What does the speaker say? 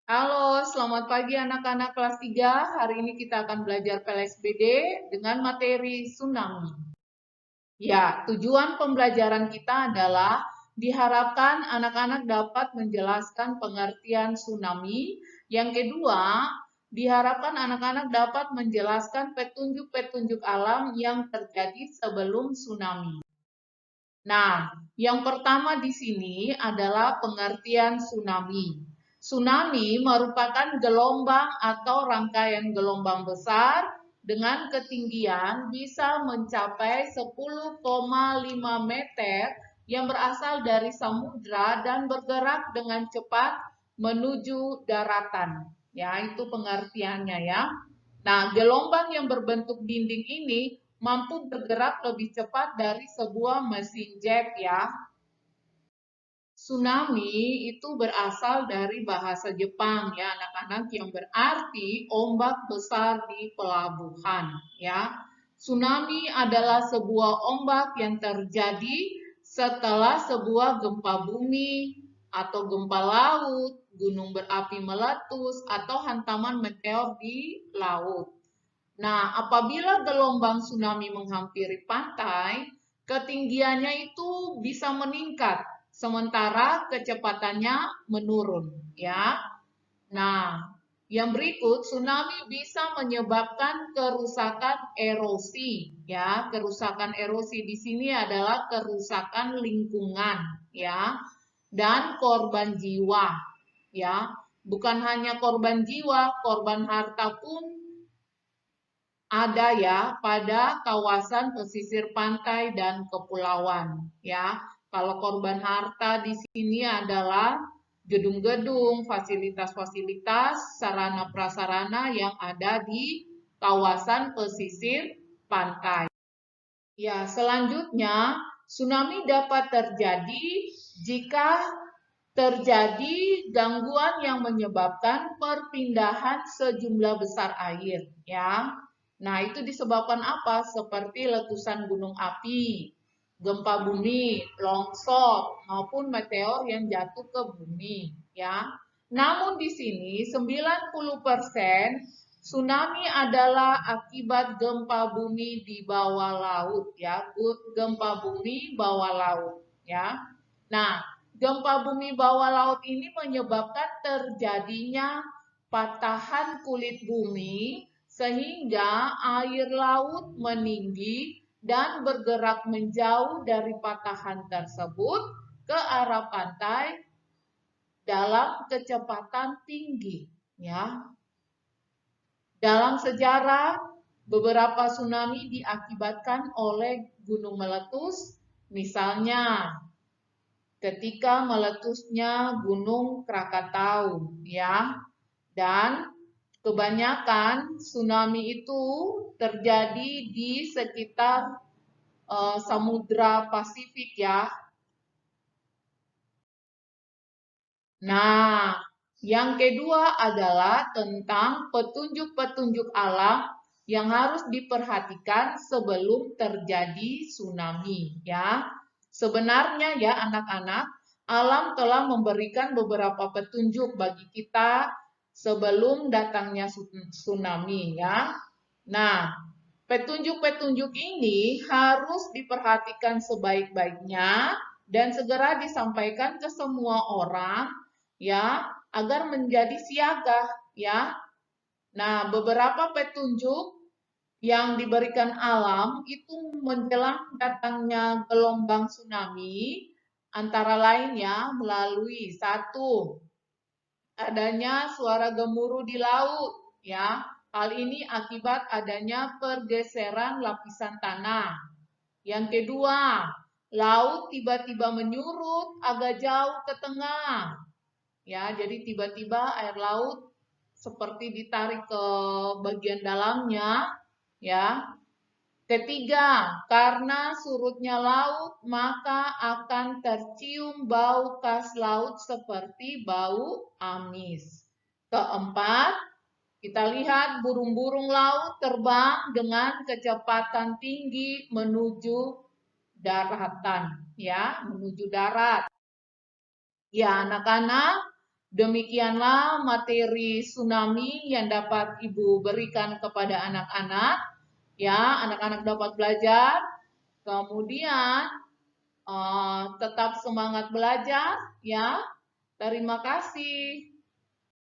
Halo, selamat pagi anak-anak kelas 3. Hari ini kita akan belajar PLSBD dengan materi tsunami. Ya, tujuan pembelajaran kita adalah diharapkan anak-anak dapat menjelaskan pengertian tsunami. Yang kedua, diharapkan anak-anak dapat menjelaskan petunjuk-petunjuk alam yang terjadi sebelum tsunami. Nah, yang pertama di sini adalah pengertian tsunami. Tsunami merupakan gelombang atau rangkaian gelombang besar dengan ketinggian bisa mencapai 10,5 meter yang berasal dari samudra dan bergerak dengan cepat menuju daratan. Ya, itu pengertiannya ya. Nah, gelombang yang berbentuk dinding ini mampu bergerak lebih cepat dari sebuah mesin jet ya. Tsunami itu berasal dari bahasa Jepang ya anak-anak yang berarti ombak besar di pelabuhan ya. Tsunami adalah sebuah ombak yang terjadi setelah sebuah gempa bumi atau gempa laut, gunung berapi meletus atau hantaman meteor di laut. Nah, apabila gelombang tsunami menghampiri pantai, ketinggiannya itu bisa meningkat, sementara kecepatannya menurun, ya. Nah, yang berikut, tsunami bisa menyebabkan kerusakan erosi, ya. Kerusakan erosi di sini adalah kerusakan lingkungan, ya, dan korban jiwa, ya. Bukan hanya korban jiwa, korban harta pun ada ya pada kawasan pesisir pantai dan kepulauan ya. Kalau korban harta di sini adalah gedung-gedung, fasilitas-fasilitas, sarana prasarana yang ada di kawasan pesisir pantai. Ya, selanjutnya tsunami dapat terjadi jika terjadi gangguan yang menyebabkan perpindahan sejumlah besar air, ya. Nah, itu disebabkan apa? Seperti letusan gunung api, gempa bumi, longsor, maupun meteor yang jatuh ke bumi, ya. Namun di sini 90% tsunami adalah akibat gempa bumi di bawah laut, ya. Gempa bumi bawah laut, ya. Nah, gempa bumi bawah laut ini menyebabkan terjadinya patahan kulit bumi sehingga air laut meninggi dan bergerak menjauh dari patahan tersebut ke arah pantai dalam kecepatan tinggi, ya. Dalam sejarah, beberapa tsunami diakibatkan oleh gunung meletus, misalnya ketika meletusnya Gunung Krakatau ya. Dan kebanyakan tsunami itu terjadi di sekitar Samudra Pasifik ya. Nah, yang kedua adalah tentang petunjuk-petunjuk alam yang harus diperhatikan sebelum terjadi tsunami ya. Sebenarnya ya anak-anak, alam telah memberikan beberapa petunjuk bagi kita sebelum datangnya tsunami ya. Nah, petunjuk-petunjuk ini harus diperhatikan sebaik-baiknya dan segera disampaikan ke semua orang ya agar menjadi siaga ya. Nah, beberapa petunjuk yang diberikan alam itu menjelang datangnya gelombang tsunami antara lain ya melalui satu adanya suara gemuruh di laut ya. Hal ini akibat adanya pergeseran lapisan tanah. Yang kedua, laut tiba-tiba menyurut agak jauh ke tengah. Ya, jadi tiba-tiba air laut seperti ditarik ke bagian dalamnya, ya. Ketiga, karena surutnya laut, maka akan tercium bau khas laut seperti bau amis. Keempat, kita lihat burung-burung laut terbang dengan kecepatan tinggi menuju daratan, ya, menuju darat. Ya, anak-anak, Demikianlah materi tsunami yang dapat Ibu berikan kepada anak-anak. Ya, anak-anak dapat belajar. Kemudian tetap semangat belajar ya. Terima kasih.